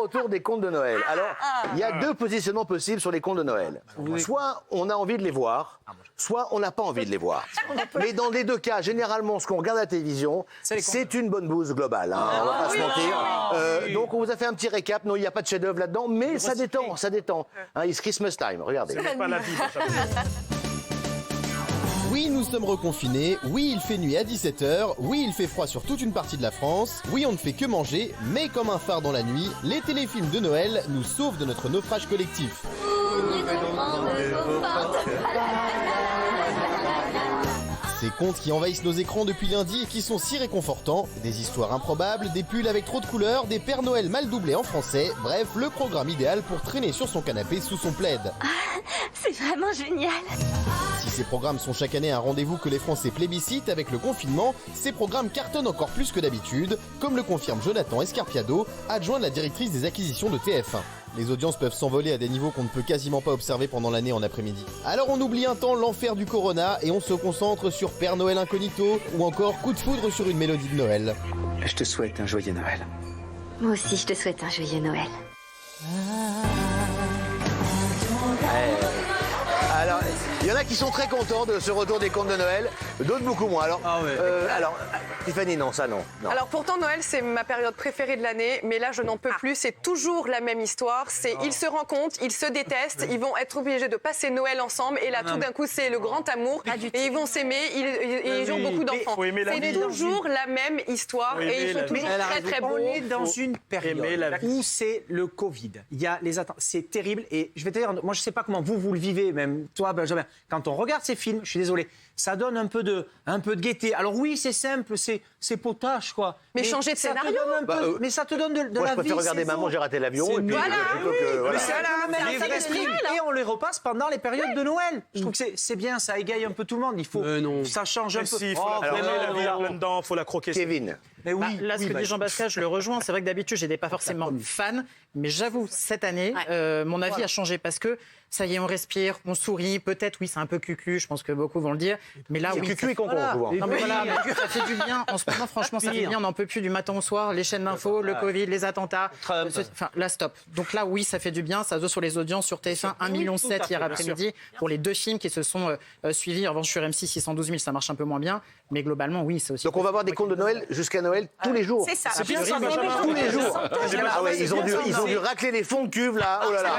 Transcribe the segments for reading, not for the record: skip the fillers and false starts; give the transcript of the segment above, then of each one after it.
retour des contes de Noël. Alors, il y a deux positionnements possibles sur les contes de Noël. Soit on a envie de les voir, soit on n'a pas envie de les voir. Mais dans les deux cas, généralement, ce qu'on regarde à la télévision, c'est une bonne bouse globale. Hein, on va pas se mentir. Donc, on vous a fait un petit récap. Non, il n'y a pas de chef-d'œuvre là-dedans, mais ça détend, ça détend. Hein, it's Christmas time, regardez. C'est pas la vie, Oui, nous sommes reconfinés, oui, il fait nuit à 17h, oui, il fait froid sur toute une partie de la France, oui, on ne fait que manger, mais comme un phare dans la nuit, les téléfilms de Noël nous sauvent de notre naufrage collectif. Ces contes qui envahissent nos écrans depuis lundi et qui sont si réconfortants, des histoires improbables, des pulls avec trop de couleurs, des Pères Noël mal doublés en français, bref, le programme idéal pour traîner sur son canapé sous son plaid. C'est vraiment génial. Si ces programmes sont chaque année un rendez-vous que les Français plébiscitent avec le confinement, ces programmes cartonnent encore plus que d'habitude, comme le confirme Jonathan Escarpiado, adjoint de la directrice des acquisitions de TF1. Les audiences peuvent s'envoler à des niveaux qu'on ne peut quasiment pas observer pendant l'année en après-midi. Alors on oublie un temps l'enfer du Corona et on se concentre sur Père Noël incognito ou encore Coup de foudre sur une mélodie de Noël. Je te souhaite un joyeux Noël. Moi aussi, je te souhaite un joyeux Noël. Alors, il y en a qui sont très contents de ce retour des contes de Noël, d'autres beaucoup moins. Alors, alors Tiffany, non, ça non. Alors pourtant Noël c'est ma période préférée de l'année, mais là je n'en peux plus, c'est toujours la même histoire, c'est ils se rencontrent, ils se détestent, ils vont être obligés de passer Noël ensemble et là tout d'un coup c'est le grand amour et ils vont s'aimer, ils ont beaucoup d'enfants. C'est toujours la même histoire et ils sont toujours très très beaux. On est dans une période où c'est le Covid. Il y a les attentes, c'est terrible et je vais te dire, moi je sais pas comment vous le vivez, même toi Benjamin, quand on regarde ces films, je suis désolé, ça donne un peu de gaieté. Alors oui, c'est simple, c'est potache, quoi. Mais changer de scénario. Mais ça te donne de moi, la vie. je préfère regarder Maman, j'ai raté l'avion. Et puis, Mais c'est le même esprit. Et on les repasse pendant les périodes de Noël. Je trouve que c'est bien, ça égaye un peu tout le monde. Il faut, ça change un peu. Il faut la aimer, la vie plein dedans, il faut la croquer. Kevin. Mais oui, là, ce que dit Jean-Baptiste, je le rejoins. C'est vrai que d'habitude, je n'étais pas forcément fan. Mais j'avoue, cette année, mon avis a changé parce que ça y est, on respire, on sourit. Peut-être, oui, c'est un peu cucu, je pense que beaucoup vont le dire. Mais là, oui. Cucu et concon, souvent. Non, mais voilà, ça fait du bien. En ce moment, franchement, ça fait du bien. On n'en peut plus du matin au soir. Les chaînes d'infos, le Covid, les attentats. Enfin, là, stop. Donc là, oui, ça fait du bien. Ça se voit sur les audiences sur TF1, 1,7 million hier après-midi pour les deux films qui se sont suivis. En revanche, sur M6, 612 000, ça marche un peu moins bien. Mais globalement, oui, c'est aussi. Donc on va avoir des contes de Noël jusqu'à Noël tous les jours. C'est ça. C'est bien ça, Tous les jours. Ah ouais, ils ont dû racler les fonds de cuve là. Oh là là.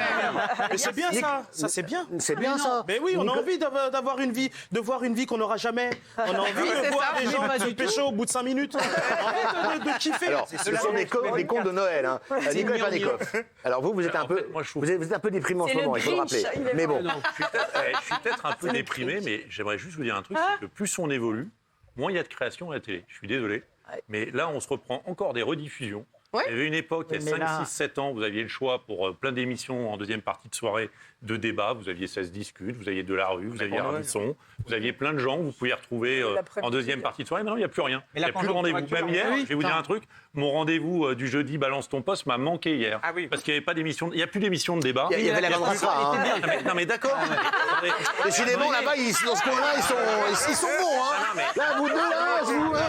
Mais c'est bien ça. Ça c'est bien. C'est bien ça. Mais oui, on a envie d'avoir une vie, de voir une vie qu'on n'aura jamais. On a envie de voir des gens se pécho au bout de 5 minutes. On a envie de kiffer. Alors, ce sont des contes de Noël. Hein. Nicolas Panikov. Alors vous êtes un peu, vous êtes un peu déprimé en ce moment, il faut le rappeler. Mais bon. Je suis peut-être un peu déprimé, mais j'aimerais juste vous dire un truc, c'est que plus on évolue, moins il y a de création à la télé. Je suis désolé. Mais là, on se reprend encore des rediffusions. Il y avait une époque, il y a 5, 6, 7 ans, vous aviez le choix pour plein d'émissions en deuxième partie de soirée de débat. Vous aviez 16 discutes, vous aviez De la Rue, vous aviez Ardisson, vous aviez plein de gens que vous pouviez retrouver en deuxième partie de soirée. Mais non, il n'y a plus rien. Il n'y a plus de rendez-vous. Même hier, je vais vous dire un truc, mon rendez-vous du jeudi Balance ton poste m'a manqué hier. Parce qu'il n'y avait pas d'émission, il n'y a plus d'émission de débat. Il y avait la bande Rafra. Non mais d'accord. Décidément, là-bas, dans ce coin-là, ils sont bons. Hein. Là, vous deux, là,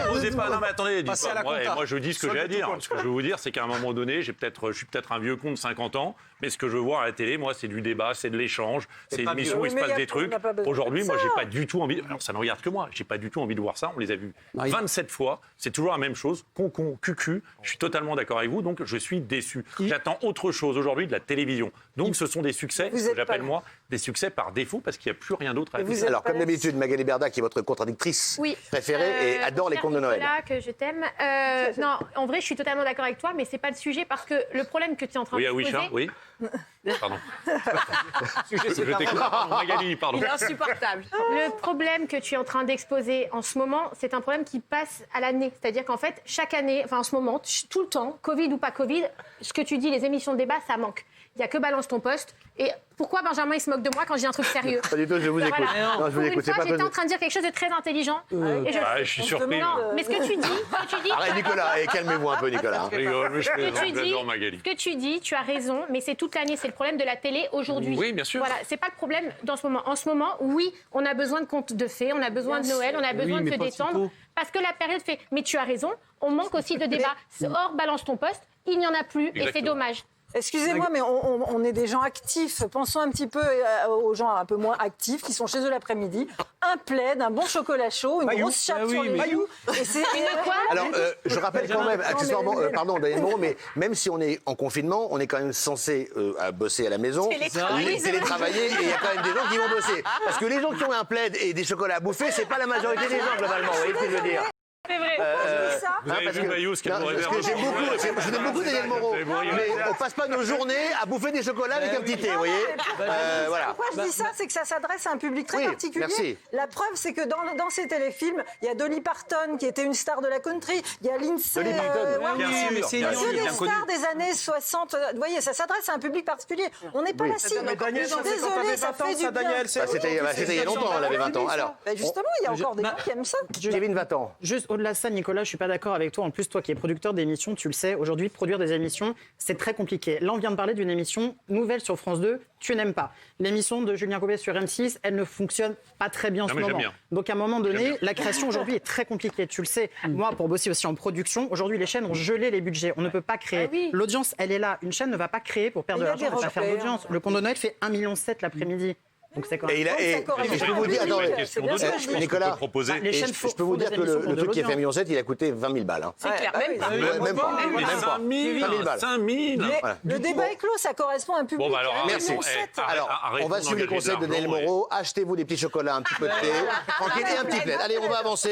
vous n'osez pas. Non mais attendez, moi je dis ce que j'ai à dire. Ce que je veux vous dire, c'est qu'à un moment donné, je suis peut-être un vieux con de 50 ans, mais ce que je veux voir à la télé, moi, c'est du débat, c'est de l'échange, c'est une émission où il se passe des trucs. Aujourd'hui, moi, j'ai pas du tout envie. Alors, ça ne regarde que moi. J'ai pas du tout envie de voir ça. On les a vus 27 fois. C'est toujours la même chose. Concon, cucu. Je suis totalement d'accord avec vous. Donc, je suis déçu. J'attends autre chose aujourd'hui de la télévision. Donc, ce sont des succès, ce que j'appelle moi des succès par défaut, parce qu'il n'y a plus rien d'autre à dire. Alors, comme d'habitude, Magali Berda, qui est votre contradictrice préférée et adore les contes de Noël. Que je t'aime. Non, en vrai, je suis totalement d'accord avec toi, mais c'est pas le sujet parce que le problème que tu es en train de poser. Oui. Pardon. Je t'écoute. Magali, pardon. Il est insupportable. Le problème que tu es en train d'exposer en ce moment, c'est un problème qui passe à l'année. C'est-à-dire qu'en fait, chaque année, enfin en ce moment, tout le temps, Covid ou pas Covid, ce que tu dis, les émissions de débat, ça manque. Il n'y a que Balance ton poste. Et pourquoi Benjamin il se moque de moi quand je dis un truc sérieux? Pas du tout, je vous écoute. Voilà. Non, je vous écoute. J'étais en train de dire quelque chose de très intelligent. Et je suis surpris. Non, mais ce que tu dis... Arrête Nicolas, calmez-vous un peu Nicolas. Je rigole, mais j'adore Magali. Ce que tu dis, tu as raison, mais c'est toute l'année, c'est le problème de la télé aujourd'hui. Oui, bien sûr. Voilà, c'est pas le problème dans ce moment. En ce moment, oui, on a besoin de contes de fées, on a besoin de Noël, on a besoin de se détendre. Parce que la période fait... Mais tu as raison, on manque aussi de débat. Hors Balance ton poste, il n'y en a plus et c'est dommage. Excusez-moi, mais on est des gens actifs. Pensons un petit peu aux gens un peu moins actifs qui sont chez eux l'après-midi. Un plaid, un bon chocolat chaud, une grosse chape sur les joues. Alors, je rappelle quand même, accessoirement, pardon, Daniel Moreau, mais même si on est en confinement, on est quand même censé bosser à la maison, télétravailler, et il y a quand même des gens qui vont bosser. Parce que les gens qui ont un plaid et des chocolats à bouffer, c'est pas la majorité des gens, globalement. Vous voyez ce que je veux dire? C'est vrai. Vous avez vu Maillot, ce qu'elle pourrait faire. Je n'aime beaucoup Daniel Moreau, mais on passe pas nos journées à bouffer des chocolats avec un petit thé, vous voyez. Voilà. Pourquoi je dis ça, c'est que ça s'adresse à un public très particulier. Merci. La preuve, c'est que dans ces téléfilms, il y a Dolly Parton qui était une star de la country, il y a Lindsay. Dolly Parton. Il y a que des stars des années 60. Vous voyez, ça s'adresse à un public particulier. On n'est pas la cible. Daniel, Je suis désolée, ça fait du bien. C'était il y a longtemps, elle avait 20 ans. Alors, justement, il y a encore des gens qui aiment ça. Kevin, 20 ans. Juste au-delà de ça, Nicolas, je suis pas d'accord avec toi. En plus, toi qui es producteur d'émissions, tu le sais, aujourd'hui, produire des émissions, c'est très compliqué. Là, on vient de parler d'une émission nouvelle sur France 2, tu n'aimes pas. L'émission de Julien Courbet sur M6, elle ne fonctionne pas très bien en ce moment. Donc, à un moment donné, la création aujourd'hui est très compliquée. Tu le sais. Moi, pour bosser aussi en production, aujourd'hui, les chaînes ont gelé les budgets. On ne peut pas créer. L'audience, elle est là. Une chaîne ne va pas créer pour perdre de l'argent, pour pas faire d'audience. Le Conte de Noël fait 1,7 million l'après-midi. Donc c'est quand même... Et je peux vous dire, attends, Nicolas, je peux vous dire que le truc qui a fait 1,7 million, il a coûté 20 000 balles. C'est clair, même pas. Même pas. 5 000. Le débat est clos, ça correspond à un public. Bon, bah alors, merci. Alors, on va suivre les conseils de Daniel Moreau. Achetez-vous des petits chocolats, un petit peu de thé, tranquille et un petit plaid. Allez, on va avancer.